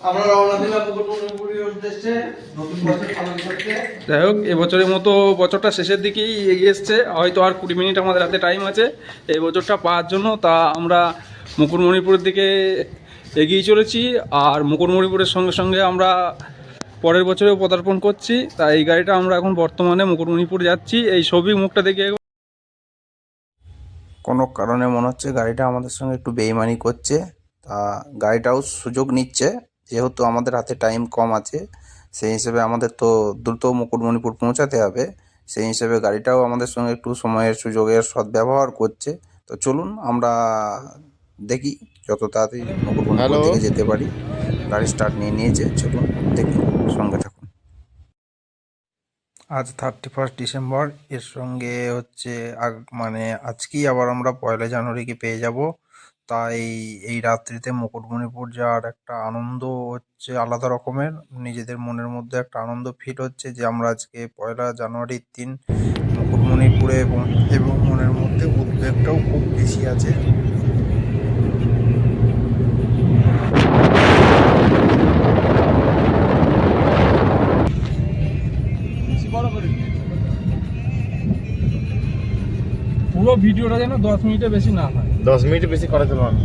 আমরা রওনা দিলাম মুকুটমণিপুরের উদ্দেশ্যে নতুন বছর পালন করতে। যাই হোক, এবছরের মতো বছরটা শেষের দিকেই এগিয়ে এসছে, হয়তো আর 20 মিনিট আমাদের হাতে টাইম আছে এই বছরটা পাওয়ার জন্য। তা আমরা মুকুটমণিপুরের দিকে এগিয়ে চলেছি, আর মুকুটমণিপুরের সঙ্গে সঙ্গে আমরা পরের বছরেও পদার্পণ করছি। তাই এই গাড়িটা আমরা এখন বর্তমানে মুকুটমণিপুর যাচ্ছি। এই ছবি মুখটা দেখে কোনো কারণে মনে হচ্ছে গাড়িটা আমাদের সঙ্গে একটু বেইমানি করছে। তা গাড়িটাও সুযোগ নিচ্ছে, যেহেতু আমাদের হাতে টাইম কম আছে, সেই হিসেবে আমাদের তো দ্রুত মুকুটমণিপুর পৌঁছাতে হবে। সেই হিসেবে গাড়িটাও আমাদের সঙ্গে একটু সময়ের সুযোগের সদ্ব্যবহার করছে। তো চলুন আমরা দেখি যত তাড়াতাড়ি মুকুটমণিপুর দিকে যেতে পারি। গাড়ি স্টার্ট নিয়ে নিয়েছে, চলুন দেখি, সঙ্গে থাকুন। আজ 31 ডিসেম্বর, এর সঙ্গে হচ্ছে মানে আজকেই আবার আমরা 1 জানুয়ারিকে পেয়ে যাব। তাই এই রাত্রিতে মুকুটমণিপুর যাওয়ার একটা আনন্দ হচ্ছে আলাদা রকমের। নিজেদের মনের মধ্যে একটা আনন্দ ফিল হচ্ছে যে আমরা আজকে 1 জানুয়ারির দিন মুকুটমণিপুরে, এবং মনের মধ্যে উদ্বেগটাও খুব বেশি আছে। পুরো ভিডিওটা যেন 10 মিনিটের বেশি না হয়। 10 মিনিট বেশি করা চলবে না।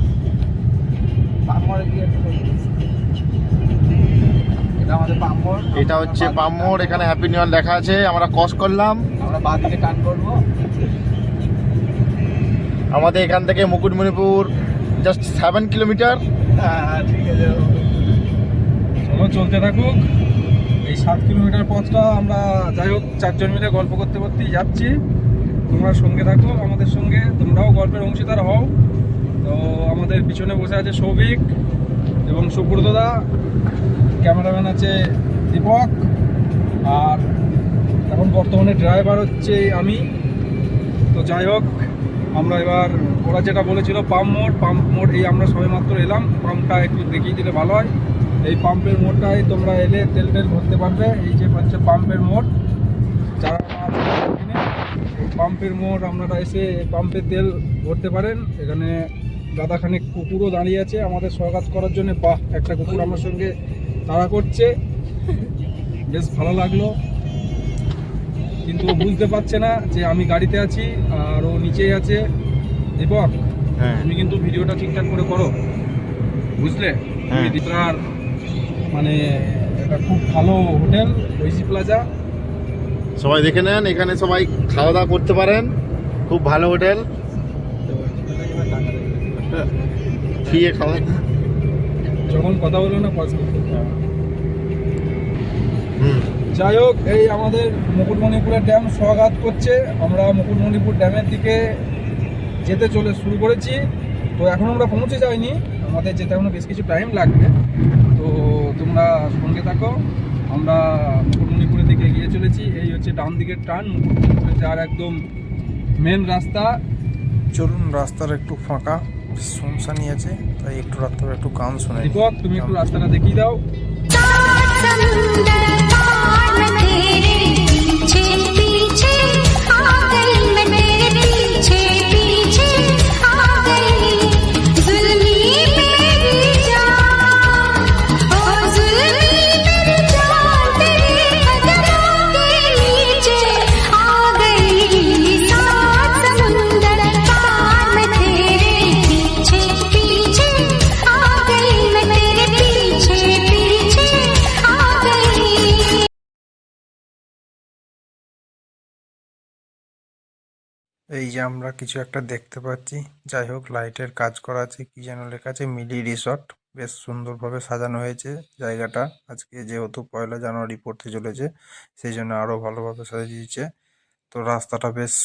এটা হচ্ছে পামমোড়, এখানে হ্যাপি নিউ ইয়ার লেখা আছে। আমরা ক্রস করলাম, আমরা বাদিকে টার্ন করবো। আমাদের এখান থেকে মুকুটমণিপুর জাস্ট 7 কিলোমিটার। ঠিক আছে, চলো চলতে থাকুক। এই 7 কিলোমিটার পথটা আমরা যাই হোক 4 জন মিলে গল্প করতে করতেই যাচ্ছি। তোমরা সঙ্গে থাকো আমাদের সঙ্গে, তোমরাও গল্পের অংশীদার হও। তো আমাদের পিছনে বসে আছে সৌভিক এবং সুব্রতদা, ক্যামেরাম্যান আছে দীপক, আর এখন বর্তমানে ড্রাইভার হচ্ছে আমি। তো যাই হোক, আমরা এবার ওরা যেটা বলেছিল পাম্প মোড়, এই আমরা সবেমাত্র এলাম। পাম্পটা একটু দেখিয়ে দিলে ভালো হয়। এই পাম্পের মোড়টাই তোমরা এলে তেল ভরতে পারবে। এই যে হচ্ছে পাম্পের মোড়, যারা এই পাম্পের মোড় আপনারা এসে পাম্পে তেল ভরতে পারেন। এখানে গাদাখানেক কুকুরও দাঁড়িয়ে আছে আমাদের স্বাগত করার জন্য। বাহ, একটা কুকুর আমার সঙ্গে তাড়া করছে, বেশ ভালো লাগলো। কিন্তু ও বুঝতে পারছে না যে আমি গাড়িতে আছি আর ও নিচেই আছে। দীপক, তুমি কিন্তু ভিডিওটা ঠিকঠাক করে করো, বুঝলে? তুমি দীপরার মানে এটা খুব ভালো হোটেল ঐশী প্লাজা, সবাই দেখে নেন, এখানে সবাই খাওয়া দাওয়া করতে পারেন। খুব ভালো হোটেল, খেয়ে খাওয়া। যখন কথা বলো না পজ করতে হবে। যাই হোক, এই আমাদের মুকুটমণিপুরের ড্যাম স্বাগত করছে। আমরা মুকুটমণিপুর ড্যামের দিকে যেতে শুরু করেছি। তো এখন আমরা পৌঁছে যাইনি, আমাদের যেতে এখনো বেশ কিছু টাইম লাগবে। তো তোমরা সঙ্গে থাকো, আমরা মুকুটমণিপুরের দিকে এগিয়ে চলেছি। এই হচ্ছে ডান দিকের টার্ন, মুকুটমণিপুরে যাওয়ার একদম মেন রাস্তা। চলুন, রাস্তার একটু ফাঁকা, শুনশানি আছে, তাই একটু রাস্তার একটু গান শুনে। দীপক, তুমি একটু রাস্তাটা দেখিয়ে দাও। এই যে আমরা কিছু একটা দেখতে পাচ্ছি, যাই হোক লাইটের কাজ করা আছে, কি যেন লেখা আছে মিলি রিসর্ট। বেশ সুন্দরভাবে সাজানো হয়েছে জায়গাটা। আজকে যেহেতু 1 জানুয়ারি পড়তে চলেছে, সেই জন্য আরো ভালোভাবে সাজিয়েছে। তো রাস্তাটা বেশ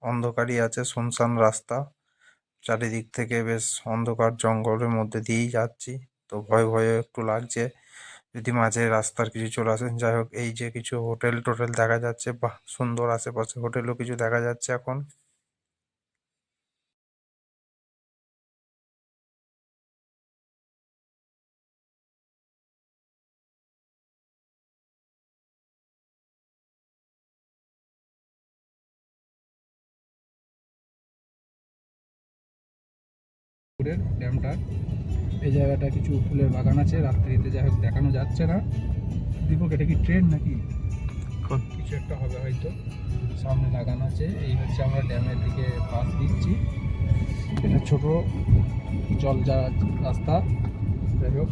অন্ধকারই আছে, শুনশান রাস্তা, চারিদিক থেকে বেশ অন্ধকার জঙ্গলের মধ্যে দিয়েই যাচ্ছি। তো ভয় ভয়ে একটু লাগছে যদি মাঝে রাস্তার কিছু চলে আসেন। যাই হোক, এই যে কিছু হোটেল টোটেল দেখা যাচ্ছে, বাহ সুন্দর, আশেপাশে হোটেলও কিছু দেখা যাচ্ছে এখন। ড্যামটা এই জায়গাটা কিছু ফুলের বাগান আছে, রাত্রিতে যাই হোক দেখানো যাচ্ছে না। দীপক এটা কি ট্রেন নাকি কিছু একটা হবে হয়তো, সামনে লাগানো আছে। এই হচ্ছে আমরা ড্যামের দিকে পাস দিচ্ছি, এটা ছোট জল যাওয়ার রাস্তা। যাই হোক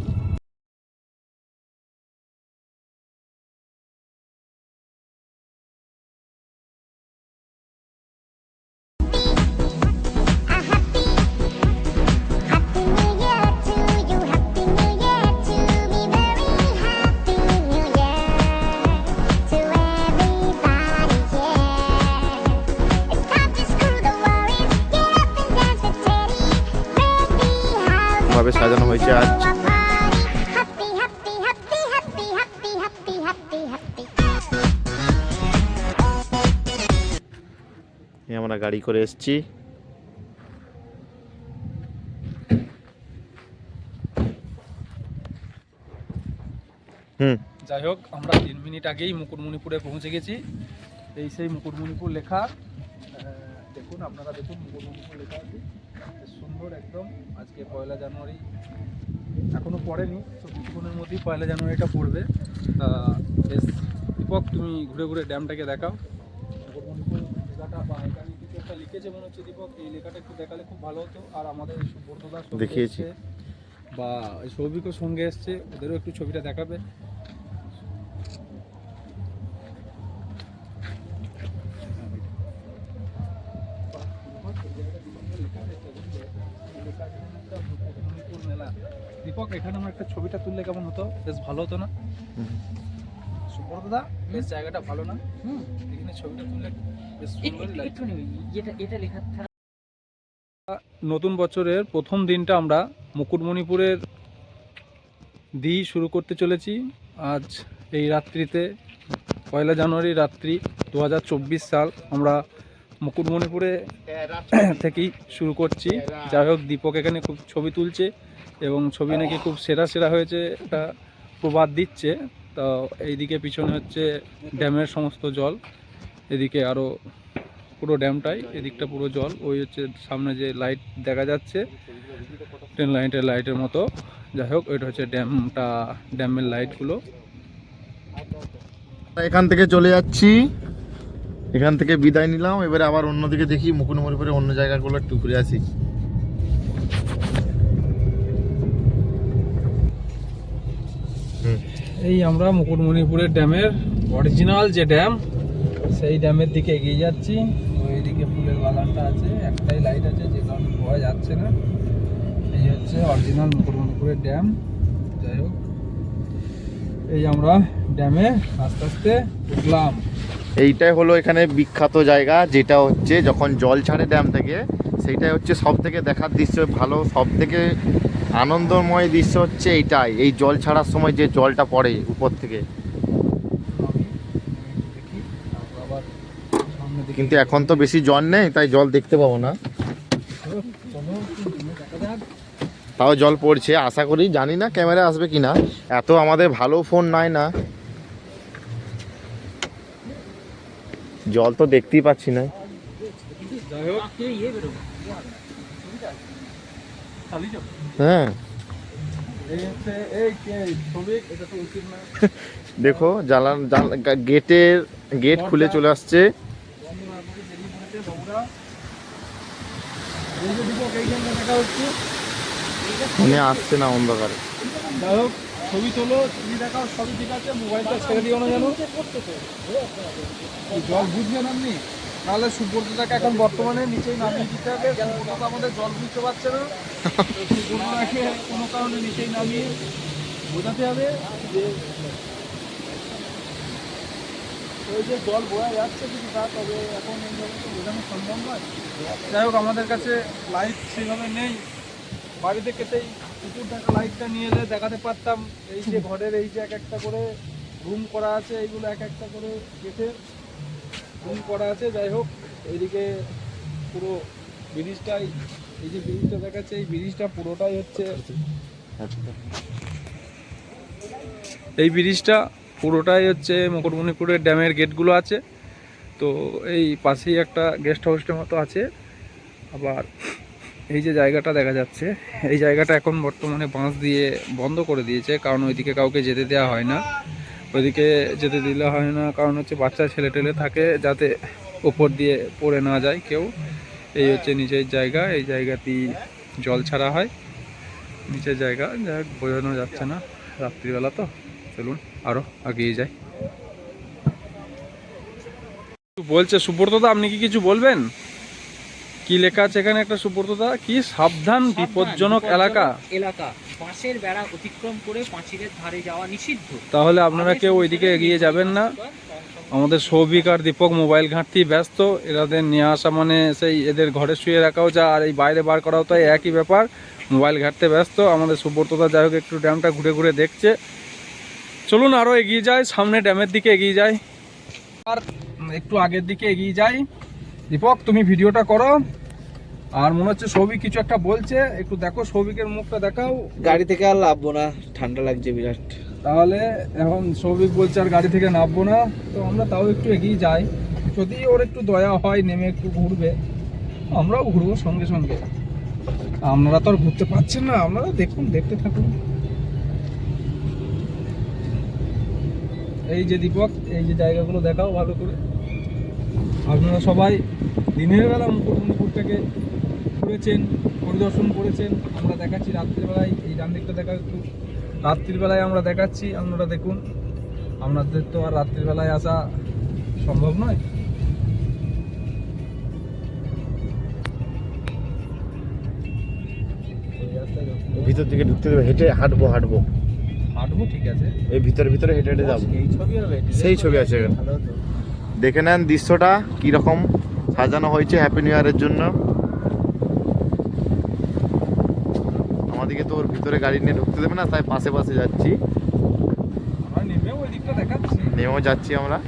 ভাবে সাজানো হয়েছে আজ। আমরা গাড়ি করে এসেছি। যাই হোক আমরা 3 মিনিট আগেই মুকুটমণিপুরে পৌঁছে গেছি। এই সেই মুকুটমণিপুর লেখা, দেখুন আপনারা দেখুন মুকুটমণিপুর লেখা আছে, সুন্দর একদম। আজকে 1 জানুয়ারি, এখনো পড়েনি তো কিছুক্ষণের মধ্যেই 1 জানুয়ারিটা পড়বে। বেশ দীপক তুমি ঘুরে ঘুরে ড্যামটাকে দেখাও, মুকুটমণিপুর লেখাটা বা এখানে কিছু একটা লিখেছে মনে হচ্ছে দীপক, এই লেখাটা একটু দেখালে খুব ভালো হতো। আর আমাদের সুব্রতদার দেখিয়েছি বা সৌভিকও সঙ্গে এসছে, ওদেরও একটু ছবিটা দেখাবে। দীপক এখানে আমার একটা ছবিটা তুললে কেমন হতো, বেশ ভালো হতো না সুব্রতদা? বেশ জায়গাটা ভালো না? এখানে ছবিটা তুললে বেশ সুন্দরই লাগতো। এটা লেখা নতুন বছরের প্রথম দিনটা আমরা মুকুটমণিপুরের দিয়ে শুরু করতে চলেছি। আজ এই রাত্রিতে 1 জানুয়ারি রাত্রি 2024 সাল আমরা মুকুটমণিপুরে থেকেই শুরু করছি। যাই হোক দীপক এখানে খুব ছবি তুলছে এবং ছবি নাকি খুব সেরা সেরা হয়েছে, একটা প্রবাদ দিচ্ছে। তো এইদিকে পিছনে হচ্ছে ড্যামের সমস্ত জল, এদিকে আরও পুরো ড্যামটাই, এদিকটা পুরো জল। ওই হচ্ছে সামনে যে লাইট দেখা যাচ্ছে ট্রেন লাইটের মতো। যাই হোক ওইটা হচ্ছে ড্যামের লাইটগুলো। এখান থেকে চলে যাচ্ছি, এখান থেকে বিদায় নিলাম। এবারে আবার অন্যদিকে দেখি, মুকুটমণিপুরে অন্য জায়গাগুলো একটু ঘুরে আসি। এই আমরা মুকুটমণিপুরের ড্যামের অরিজিনাল যে ড্যাম, সেই ড্যামের দিকে এগিয়ে যাচ্ছি। ওইদিকে ফুলের বাগানটা আছে, একটাই লাইট আছে যে কারণে পাওয়া যাচ্ছে না। এই হচ্ছে অরিজিনাল মুকুটমণিপুরের ড্যাম। যাই হোক এই আমরা ড্যামে আস্তে আস্তে উঠলাম। এইটাই হলো এখানে বিখ্যাত জায়গা, যেটা হচ্ছে যখন জল ছাড়ে ড্যাম থেকে, সেইটাই হচ্ছে সব থেকে দেখার দৃশ্য ভালো, সব থেকে আনন্দময় দৃশ্য হচ্ছে এইটাই। এই জল ছাড়ার সময় যে জলটা পড়ে উপর থেকে, কিন্তু এখন তো বেশি জল নেই তাই জল দেখতে পাবো না, তাও জল পড়ছে। আশা করি, জানি না ক্যামেরা আসবে কিনা, এত আমাদের ভালো ফোন নাই না, জল তো দেখতেই পাচ্ছি না। হ্যাঁ দেখো গেট খুলে চলে আসছে। মনে আসছে না অন্ধকারে। যাই হোক ছবি তোলো, ছবি দেখাও, সবই ঠিক আছে, মোবাইলটা ছেড়ে দিও না যেন। জল বুঝবেন আপনি, তাহলে সুব্রতটাকে এখন বর্তমানে নিচেই নামিয়ে দিতে হবে। সুব্রত আমাদের জল বুঝতে পারছে না, সুব্রতটাকে কোনো কারণে নিচেই নামিয়ে বোঝাতে হবে যে ওই যে জল বোঝা যাচ্ছে কিছু তা, তবে এখন এইভাবে তো বোঝানো সম্ভব নয়। যাই হোক আমাদের কাছে লাইট সেভাবে নেই, বাড়ি থেকে সেই পুকুর দেখা লাইটটা নিয়ে এলে দেখাতে পারতাম। এই যে ঘরের এই যে এক একটা করে রুম করা আছে, এইগুলো এক একটা করে গেটের রুম করা আছে। যাই হোক এইদিকে পুরো ব্রিজটাই, এই যে ব্রিজটা দেখাচ্ছে, এই ব্রিজটা পুরোটাই হচ্ছে, এই ব্রিজটা পুরোটাই হচ্ছে মুকুটমণিপুরের ড্যামের গেটগুলো আছে। তো এই পাশেই একটা গেস্ট হাউসের মতো আছে, আবার এই যে জায়গাটা দেখা যাচ্ছে, এই জায়গাটা এখন বর্তমানে বাঁশ দিয়ে বন্ধ করে দিয়েছে, কারণ ওইদিকে কাউকে যেতে দেওয়া হয় না। ওইদিকে যেতে দিলে হয় না কারণ হচ্ছে বাচ্চা ছেলে টেলে থাকে, যাতে উপর দিয়ে পড়ে না যায় কেউ। এই হচ্ছে নিচের জায়গা, এই জায়গাটি জল ছাড়া হয়, নিচের জায়গা। যাই হোক, বোঝানো যাচ্ছে না, রাত্রিবেলা তো। চলুন আরও আগিয়ে যাই। বলছে সুব্রতদা, আপনি কি কিছু বলবেন? কি লেখা আছে এখানে একটা, সুব্রতদা? কি সাবধান বিপজ্জনক এলাকা। বাঁশের বেড়া অতিক্রম করে পাঁচিলের ধারে যাওয়া নিষিদ্ধ। তাহলে আপনারা কেউ ওইদিকে এগিয়ে যাবেন না। আমাদের সৌভিক আর দীপক মোবাইল ঘাঁটতেই ব্যস্ত। এদের নিয়ে আসা মানে সেই এদের ঘরে শুয়ে রাখাও যা, আর এই বাইরে বার করাও তাই একই ব্যাপার। মোবাইল ঘাঁটতে ব্যস্ত। আমাদের সুব্রতদা যাই হোক একটু ড্যামটা ঘুরে ঘুরে দেখছে। চলুন আরও এগিয়ে যাই, সামনে ড্যামের দিকে এগিয়ে যাই, আর একটু আগের দিকে এগিয়ে যাই। দীপক, তুমি ভিডিওটা করো। আর মনে হচ্ছে সৌভিক কিছু একটা বলছে, একটু দেখো, সৌভিকের মুখটা দেখাও। গাড়ি থেকে আর নামবো না, ঠান্ডা লাগছে বিরাট। তাহলে এখন সৌভিক বলছে আর গাড়ি থেকে নামবো না, তো আমরা তাও একটু এগিয়ে যাই। যদি ওর একটু দয়া হয়, নেমে একটু ঘুরবে, আমরাও ঘুরবো সঙ্গে সঙ্গে। আপনারা তো আর ঘুরতে পারছেন না, আপনারা দেখুন, দেখতে থাকুন। এই যে দীপক, এই যে জায়গাগুলো দেখাও ভালো করে। আপনারা সবাই দিনের বেলা মুকুটমণিপুরটাকে ঘুরেছেন, পরিদর্শন করেছেন। আমরা দেখাচ্ছি রাত্রিবেলায়, এই ডান দিকটা দেখা একটু রাত্রিবেলায় আমরা দেখাচ্ছি, আপনারা দেখুন। আপনাদের তো আর রাত্রিবেলায় আসা সম্ভব নয়। ভিতর দিকে ঢুকতে দেবে, হেঁটে হাঁটবো হাঁটবো, ঠিক আছে। এই ভিতরে ভিতরে হেঁটে হেঁটে যাবো। এই ছবি হবে, সেই ছবি আছে এখানে। দেখে নেন দৃশ্যটা কিরকম সাজানো হয়েছে হ্যাপি নিউ ইয়ারের জন্য। আমাদেরকে তো ওর ভিতরে গাড়ি নিয়ে ঢুকতে দেবে না, তাই পাশে পাশে যাচ্ছি, আমরা নেমেও ওই দিকটা দেখাচ্ছি। নেমেও যাচ্ছি আমরা।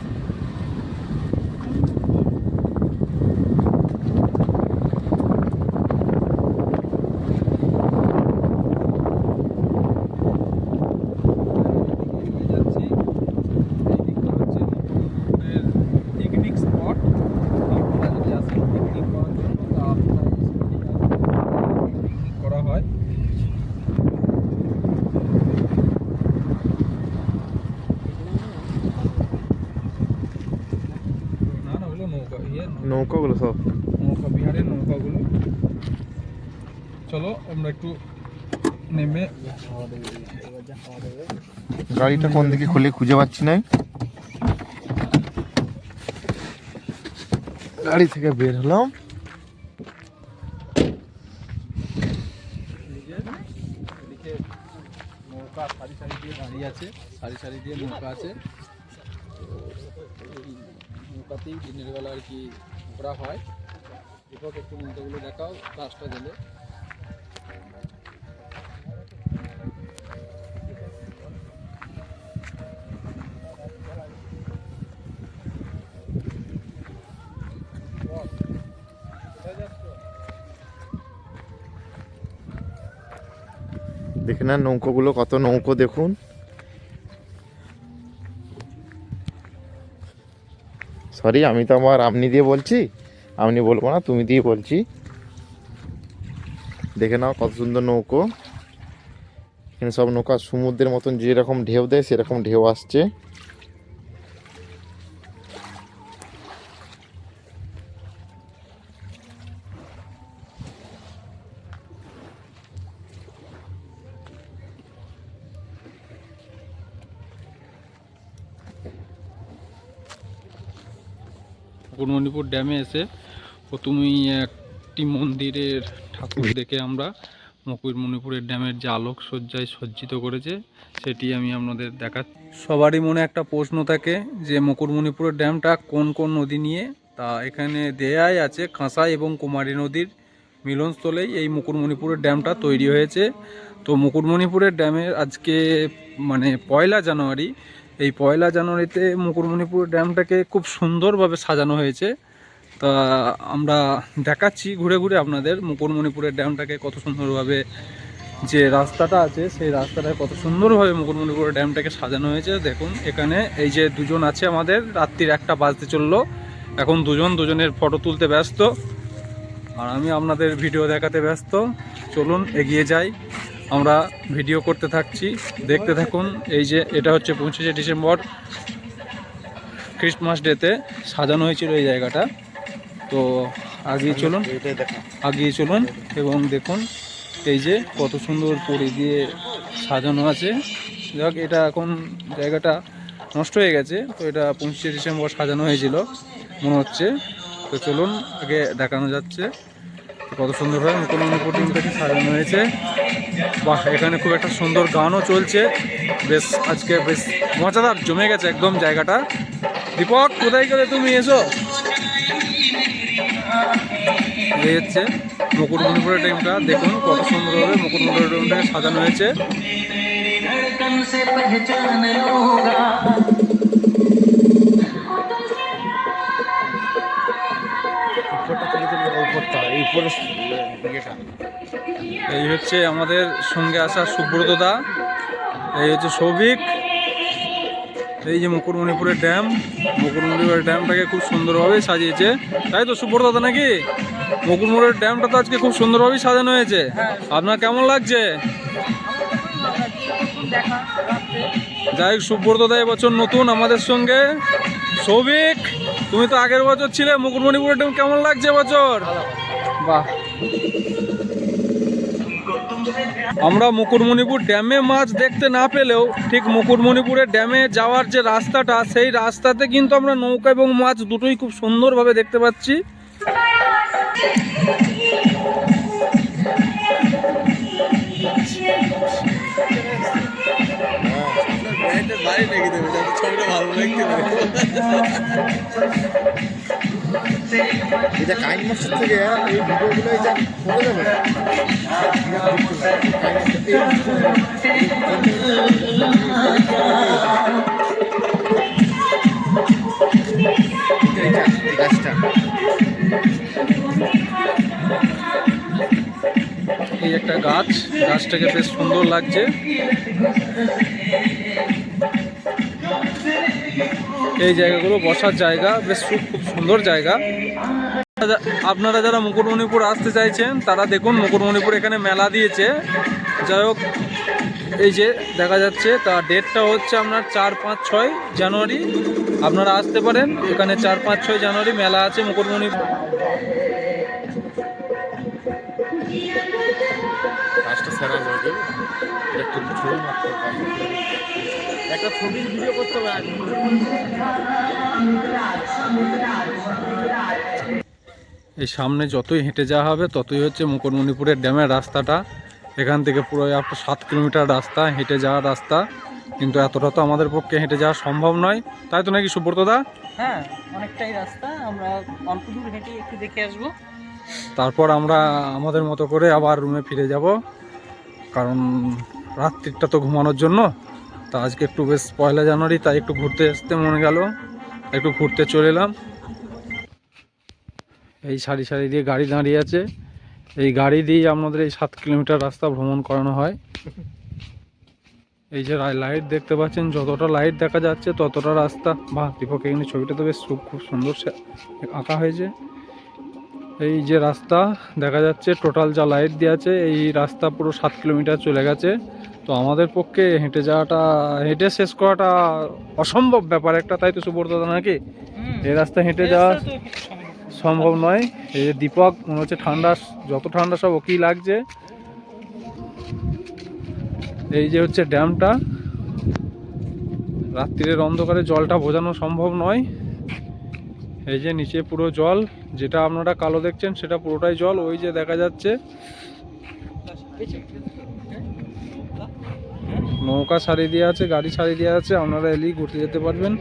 পিকনিক স্পট, পিকনিক করার জন্য পিকনিক করা হয়। না না, ওগুলো নৌকা, নৌকাগুলো সব নৌকা, বিহারের নৌকাগুলো। চলো আমরা একটু নেমে, গাড়িটা কোন দিকে খুলে খুঁজে পাচ্ছি না। গাড়ি থেকে বের হলাম। এদিকে নৌকা সারি সারি দিয়ে দাঁড়িয়ে আছে, সারি সারি দিয়ে নৌকা আছে। এই নৌকাতেই দিনের বেলা আর কি ঘোরা হয়। দীপক, একটু নৌকাগুলো দেখাও কাজটা গেলে। দেখে নেন নৌকোগুলো, কত নৌকো দেখুন। সরি, আমি তো আমার আপনি দিয়ে বলছি, আপনি বলবো না, তুমি দিয়ে বলছি। দেখে নাও কত সুন্দর নৌকো। এখানে সব নৌকা সমুদ্রের মতন যেরকম ঢেউ দেয় সেরকম ঢেউ আসছে। মুকুটমণিপুর ড্যামে এসে প্রথমেই একটি মন্দিরের ঠাকুর দেখে আমরা মুকুটমণিপুরের ড্যামের যে আলোকসজ্জায় সজ্জিত করেছে সেটি আমি আপনাদের দেখাচ্ছি। সবারই মনে একটা প্রশ্ন থাকে যে মুকুটমণিপুরের ড্যামটা কোন কোন নদী নিয়ে। তা এখানে দেয়াই আছে কাঁসাই এবং কুমারী নদীর মিলনস্থলেই এই মুকুটমণিপুরের ড্যামটা তৈরি হয়েছে। তো মুকুটমণিপুরের ড্যামের আজকে মানে 1 জানুয়ারি, এই 1 জানুয়ারিতে মুকুটমণিপুর ড্যামটাকে খুব সুন্দরভাবে সাজানো হয়েছে। তা আমরা দেখাচ্ছি ঘুরে ঘুরে আপনাদের মুকুটমণিপুরের ড্যামটাকে কত সুন্দরভাবে, যে রাস্তাটা আছে সেই রাস্তাটায় কত সুন্দরভাবে মুকুটমণিপুরের ড্যামটাকে সাজানো হয়েছে। দেখুন এখানে এই যে দুজন আছে আমাদের, রাত্রির 1টা বাজতে চললো, এখন দুজনের ফটো তুলতে ব্যস্ত। আর আমি আপনাদের ভিডিও দেখাতে ব্যস্ত। চলুন এগিয়ে যাই, আমরা ভিডিও করতে থাকছি, দেখতে থাকুন। এই যে এটা হচ্ছে 25শে ডিসেম্বর ক্রিসমাস ডেতে সাজানো হয়েছিল এই জায়গাটা। তো আগিয়ে চলুন এবং দেখুন এই যে কত সুন্দর পরি দিয়ে সাজানো আছে। যাক, এটা এখন জায়গাটা নষ্ট হয়ে গেছে, তো এটা 25শে ডিসেম্বর সাজানো হয়েছিল মনে হচ্ছে। তো চলুন আগে দেখানো যাচ্ছে কত সুন্দরভাবে মুকুটমণিপুর টিমটাকে সাজানো হয়েছে। বাহ, এখানে খুব একটা সুন্দর গানও চলছে, বেশ আজকে বেশ মজাদার জমে গেছে একদম জায়গাটা। দীপক, কোথায় গেলে তুমি? এসো। এই হচ্ছে মুকুটমণিপুরের টিমটা, দেখুন কত সুন্দরভাবে মুকুটমণিপুরের টিমটাকে সাজানো হয়েছে। এই হচ্ছে আমাদের সঙ্গে আসা সুব্রত দা, এই হচ্ছে সৌভিক। এই যে মুকুটমণিপুরের ড্যাম, মুকুটমণিপুরের ড্যামটাকে খুব সুন্দরভাবে সাজিয়েছে, তাই তো সুব্রত দা নাকি? মুকুটমণিপুরের ড্যামটা তো আজকে খুব সুন্দরভাবেই সাজানো হয়েছে। আপনার কেমন লাগছে? যাই হোক, সুব্রত দা এবছর নতুন আমাদের সঙ্গে। সৌভিক, তুমি তো আগের বছর ছিলে, মুকুটমণিপুরের ড্যাম কেমন লাগছে এবছর? বাহ, আমরা মুকুটমণিপুর ড্যামে মাছ দেখতে না পেলেও ঠিক মুকুটমণিপুরের ড্যামে যাওয়ার যে রাস্তাটা, সেই রাস্তাতে কিন্তু আমরা নৌকা এবং মাছ দুটোই খুব সুন্দরভাবে দেখতে পাচ্ছি। এটা কাইন মাস্টার থেকে এই ভিডিওগুলো এটা করে দেবে। এই একটা গাছটাকে বেশ সুন্দর লাগছে। এই জায়গাগুলো বসার জায়গা, বেশ খুব সুন্দর জায়গা। আপনারা যারা মুকুটমণিপুর আসতে চাইছেন তারা দেখুন, মুকুটমণিপুর এখানে মেলা দিয়েছে। যাই হোক, এই যে দেখা যাচ্ছে, তার ডেটটা হচ্ছে আপনার 4, 5, 6 জানুয়ারি। আপনারা আসতে পারেন, এখানে 4, 5, 6 জানুয়ারি মেলা আছে মুকুটমণিপুর। একটা ছবির ভিডিও করতে হবে। এই সামনে যতই হেঁটে যাওয়া হবে ততই হচ্ছে মুকুটমণিপুরের ড্যামের রাস্তাটা। এখান থেকে পুরো 7 কিলোমিটার রাস্তা, হেঁটে যাওয়ার রাস্তা, কিন্তু এতটা তো আমাদের পক্ষে হেঁটে যাওয়া সম্ভব নয়, তাই তো নাকি সুব্রত দা? হ্যাঁ, অনেকটাই রাস্তা, আমরা অল্প দূর হেঁটে একটু দেখে আসবো। তারপর আমরা আমাদের মতো করে আবার রুমে ফিরে যাব, কারণ রাত্রিটা তো ঘুমানোর জন্য। তা আজকে একটু বেশ 1 জানুয়ারি, তাই একটু ঘুরতে আসতে মনে গেল, একটু ঘুরতে চলে এলাম। এই সারি সারি দিয়ে গাড়ি দাঁড়িয়ে আছে, এই গাড়ি দিয়ে আমাদের এই 7 কিলোমিটার রাস্তা ভ্রমণ করানো হয়। এই যে লাইট দেখতে পাচ্ছেন, যতটা লাইট দেখা যাচ্ছে ততটা রাস্তা। বাহ, দীপক, এখানে ছবিটা তো বেশ খুব সুন্দর আঁকা হয়েছে। এই যে রাস্তা দেখা যাচ্ছে, টোটাল যা লাইট দিয়ে আছে, এই রাস্তা পুরো 7 কিলোমিটার চলে গেছে। তো আমাদের পক্ষে হেঁটে শেষ করাটা অসম্ভব ব্যাপার একটা, তাই তো সুব্রত দা নাকি? এই রাস্তা হেঁটে যাওয়া সম্ভব নয়। এই যে দীপক, মনে হচ্ছে যত ঠান্ডা সব ওকেই লাগছে। এই যে হচ্ছে ড্যামটা, রাত্রির অন্ধকারে জলটা বোঝানো সম্ভব নয়। এই যে নিচে পুরো জল, যেটা আপনারা কালো দেখছেন সেটা পুরোটাই জল। ওই যে দেখা যাচ্ছে নৌকা সারি দিয়ে আছে, গাড়ি সারি দিয়ে আছে, আপনারা এলেই ঘুরতে যেতে পারবেন।